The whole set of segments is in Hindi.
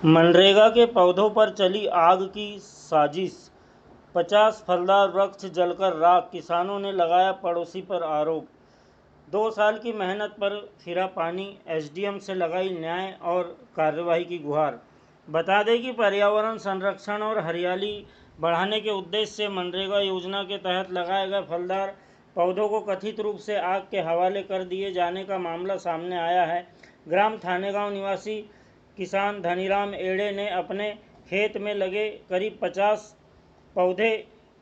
मनरेगा के पौधों पर चली आग की साजिश, 50 फलदार वृक्ष जलकर राख, किसानों ने लगाया पड़ोसी पर आरोप। 2 साल की मेहनत पर फिरा पानी, एसडीएम से लगाई न्याय और कार्रवाई की गुहार। बता दें कि पर्यावरण संरक्षण और हरियाली बढ़ाने के उद्देश्य से मनरेगा योजना के तहत लगाए गए फलदार पौधों को कथित रूप से आग के हवाले कर दिए जाने का मामला सामने आया है। ग्राम थानेगांव निवासी किसान धनीराम एड़े ने अपने खेत में लगे करीब 50 पौधे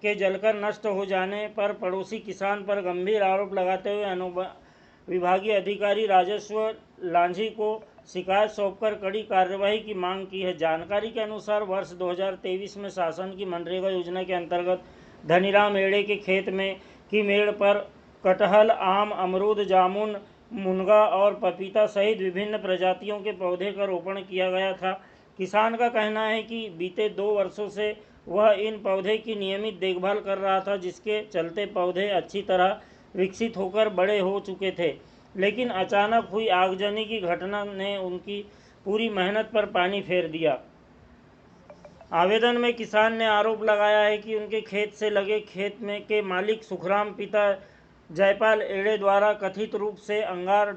के जलकर नष्ट हो जाने पर पड़ोसी किसान पर गंभीर आरोप लगाते हुए विभागीय अधिकारी राजेश्वर लांझी को शिकायत सौंपकर कड़ी कार्रवाई की मांग की है। जानकारी के अनुसार वर्ष 2023 में शासन की मनरेगा योजना के अंतर्गत धनीराम एड़े के खेत में की मेड़ पर कटहल, आम, अमरूद, जामुन, मुनगा और पपीता सहित विभिन्न प्रजातियों के पौधे का रोपण किया गया था। किसान का कहना है कि बीते 2 वर्षों से वह इन पौधे की नियमित देखभाल कर रहा था, जिसके चलते पौधे अच्छी तरह विकसित होकर बड़े हो चुके थे, लेकिन अचानक हुई आगजनी की घटना ने उनकी पूरी मेहनत पर पानी फेर दिया। आवेदन में किसान ने आरोप लगाया है कि उनके खेत से लगे खेत में के मालिक सुखराम पिता जयपाल एड़े द्वारा कथित रूप से अंगार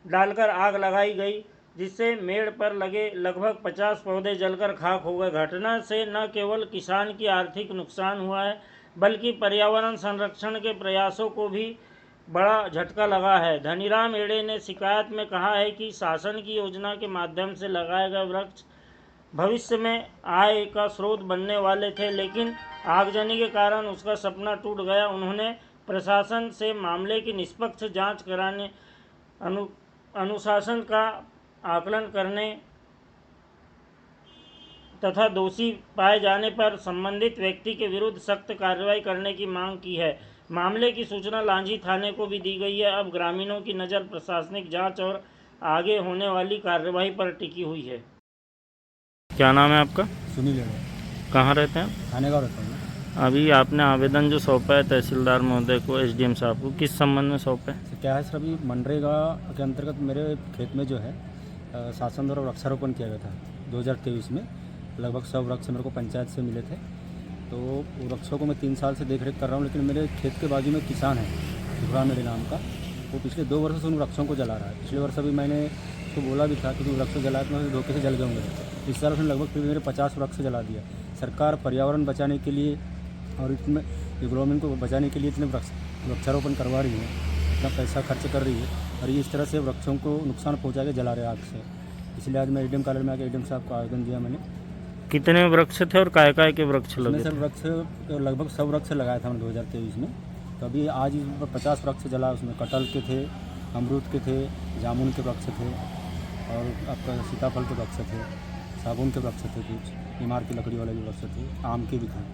डालकर आग लगाई गई, जिससे मेड़ पर लगे लगभग 50 पौधे जलकर खाक हो गए। घटना से न केवल किसान की आर्थिक नुकसान हुआ है, बल्कि पर्यावरण संरक्षण के प्रयासों को भी बड़ा झटका लगा है। धनीराम एड़े ने शिकायत में कहा है कि शासन की योजना के माध्यम से लगाए गए वृक्ष भविष्य में आय का स्रोत बनने वाले थे, लेकिन आगजनी के कारण उसका सपना टूट गया। उन्होंने प्रशासन से मामले की निष्पक्ष जांच कराने, अनुशासन का आकलन करने तथा दोषी पाए जाने पर संबंधित व्यक्ति के विरुद्ध सख्त कार्रवाई करने की मांग की है। मामले की सूचना लांझी थाने को भी दी गई है। अब ग्रामीणों की नज़र प्रशासनिक जांच और आगे होने वाली कार्रवाई पर टिकी हुई है। क्या नाम है आपका? सुनील यादव। कहाँ रहते हैं? थानेगांव रहता हूँ। अभी आपने आवेदन जो सौंपा है तहसीलदार महोदय को, एसडीएम साहब को, किस संबंध में सौंपा है? क्या है सर, अभी मनरेगा के अंतर्गत मेरे खेत में जो है शासन द्वारा वृक्षारोपण किया गया था 2023 में। लगभग 100 वृक्ष मेरे को पंचायत से मिले थे। तो वृक्षों को मैं 3 साल से देख रेख कर रहा हूँ, लेकिन मेरे खेत के बाजू में किसान है सुखराम मेरे नाम का, वो पिछले 2 वर्षों से उन वृक्षों को जला रहा है। पिछले वर्ष अभी मैंने उसको बोला भी था कि तुम वृक्ष जलाए तो मैं धोखे से जल गए होंगे। इस साल उसने लगभग मेरे 50 वृक्ष जला दिया। सरकार पर्यावरण बचाने के लिए और इसमें गवर्नमेंट को बचाने के लिए इतने वृक्षारोपण करवा रही है, इतना पैसा खर्च कर रही है, और ये इस तरह से वृक्षों को नुकसान पहुंचा के जला रहे आग से। इसलिए आज मैं एडीएम कार्यालय में आकर एडीएम साहब को आवेदन दिया मैंने। कितने वृक्ष थे और काय काय के वृक्ष लगे? सर वृक्ष लगभग 100 वृक्ष लगाया था मैंने 2023 में। तो अभी आज इस पर 50 वृक्ष जला। उसमें कटहल के थे, अमरूद के थे, जामुन के वृक्ष थे और आपका सीताफल के वृक्ष थे, सागौन के वृक्ष थे, कुछ इमार की लकड़ी वाले भी वृक्ष थे, आम के भी थे।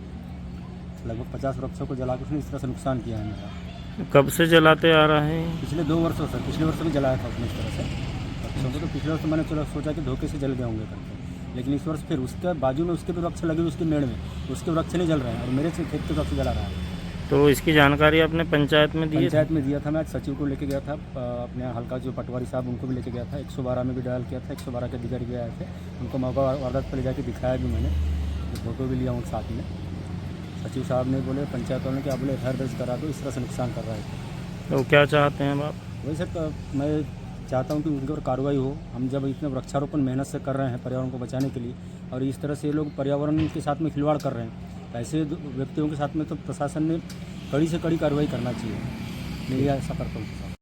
लगभग 50 वृक्षों को जला के उसने इस तरह से नुकसान किया है मेरा। कब से जलाते आ रहे हैं? पिछले 2 वर्षों से। पिछले वर्ष भी जलाया था उसने इस तरह से वृक्षों को। तो पिछले वर्ष मैंने चलो सोचा कि धोखे से जल गए होंगे करके, लेकिन इस वर्ष फिर उसके बाजू में उसके भी वृक्ष लगे, उसके मेड़ में उसके वृक्ष नहीं जल रहे हैं और मेरे से खेत के वृक्ष जला रहा है। तो इसकी जानकारी आपने पंचायत में दी? पंचायत में दिया था। मैं आज सचिव को लेके गया था, अपने हल्का जो पटवारी साहब उनको भी लेके गया था। 112 में भी डायल किया था। 112 के अधिकारी भी आए थे, उनको मौका वारदात पर ले जाके दिखाया भी मैंने, फोटो भी लिया हूँ साथ में। सचिव साहब ने बोले पंचायत वालों ने कि आप बोले एफआईआर दर्ज करा दो, इस तरह से नुकसान कर रहा है। तो क्या चाहते हैं आप? वही सर, मैं चाहता हूँ कि उनके ऊपर कार्रवाई हो। हम जब इतने वृक्षारोपण मेहनत से कर रहे हैं पर्यावरण को बचाने के लिए, और इस तरह से लोग पर्यावरण के साथ में खिलवाड़ कर रहे हैं, ऐसे व्यक्तियों के साथ में तो प्रशासन ने कड़ी से कड़ी कार्रवाई करना चाहिए। मैं ये ऐसा करता हूँ।